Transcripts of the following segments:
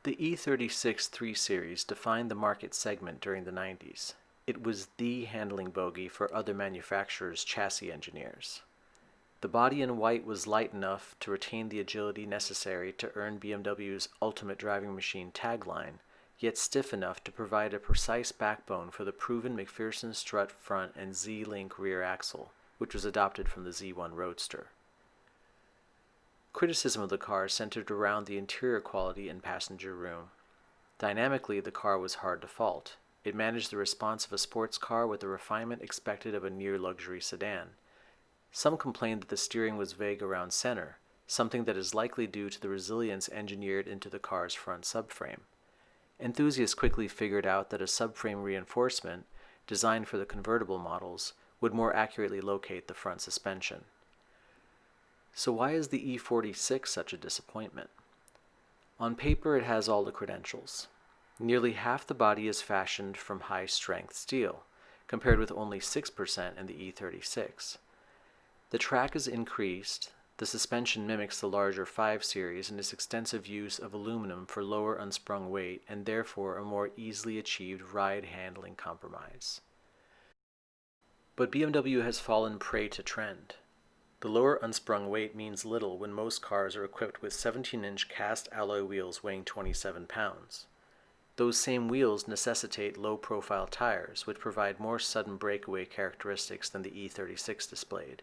The E36 3 Series defined the market segment during the 90s. It was the handling bogey for other manufacturers' chassis engineers. The body in white was light enough to retain the agility necessary to earn BMW's ultimate driving machine tagline, yet stiff enough to provide a precise backbone for the proven McPherson strut front and Z-Link rear axle, which was adopted from the Z1 Roadster. Criticism of the car centered around the interior quality and passenger room. Dynamically, the car was hard to fault. It managed the response of a sports car with the refinement expected of a near-luxury sedan. Some complained that the steering was vague around center, something that is likely due to the resilience engineered into the car's front subframe. Enthusiasts quickly figured out that a subframe reinforcement, designed for the convertible models, would more accurately locate the front suspension. So why is the E46 such a disappointment? On paper, it has all the credentials. Nearly half the body is fashioned from high-strength steel, compared with only 6% in the E36. The track is increased, the suspension mimics the larger 5 Series and its extensive use of aluminum for lower unsprung weight and therefore a more easily achieved ride-handling compromise. But BMW has fallen prey to trend. The lower unsprung weight means little when most cars are equipped with 17-inch cast alloy wheels weighing 27 pounds. Those same wheels necessitate low-profile tires, which provide more sudden breakaway characteristics than the E36 displayed.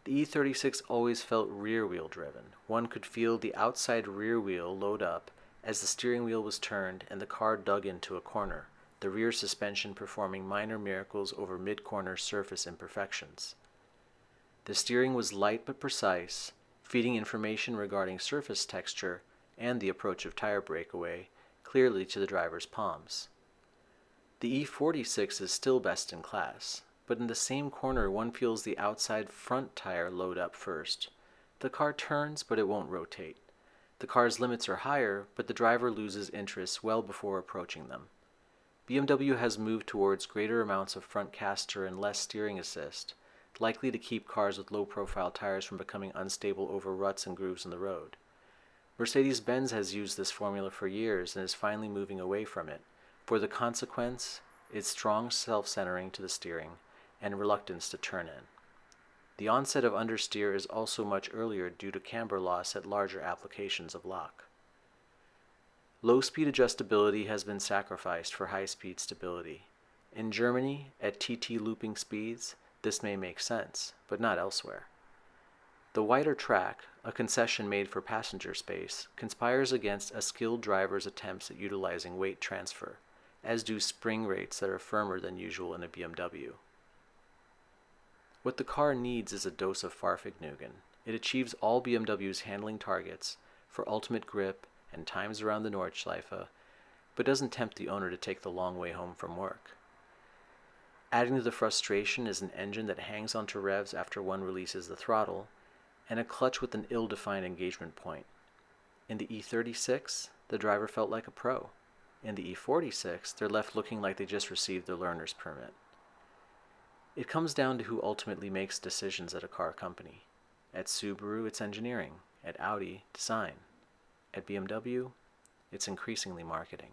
The E36 always felt rear-wheel driven. One could feel the outside rear wheel load up as the steering wheel was turned and the car dug into a corner, the rear suspension performing minor miracles over mid-corner surface imperfections. The steering was light but precise, feeding information regarding surface texture and the approach of tire breakaway clearly to the driver's palms. The E46 is still best in class, but in the same corner one feels the outside front tire load up first. The car turns, but it won't rotate. The car's limits are higher, but the driver loses interest well before approaching them. BMW has moved towards greater amounts of front caster and less steering assist, likely to keep cars with low-profile tires from becoming unstable over ruts and grooves in the road. Mercedes-Benz has used this formula for years and is finally moving away from it. For the consequence, its strong self-centering to the steering and reluctance to turn in. The onset of understeer is also much earlier due to camber loss at larger applications of lock. Low-speed adjustability has been sacrificed for high-speed stability. In Germany, at TT looping speeds, this may make sense, but not elsewhere. The wider track, a concession made for passenger space, conspires against a skilled driver's attempts at utilizing weight transfer, as do spring rates that are firmer than usual in a BMW. What the car needs is a dose of Pfannkuchen. It achieves all BMW's handling targets for ultimate grip and times around the Nordschleife, but doesn't tempt the owner to take the long way home from work. Adding to the frustration is an engine that hangs onto revs after one releases the throttle, and a clutch with an ill-defined engagement point. In the E36, the driver felt like a pro. In the E46, they're left looking like they just received their learner's permit. It comes down to who ultimately makes decisions at a car company. At Subaru, it's engineering. At Audi, design. At BMW, it's increasingly marketing.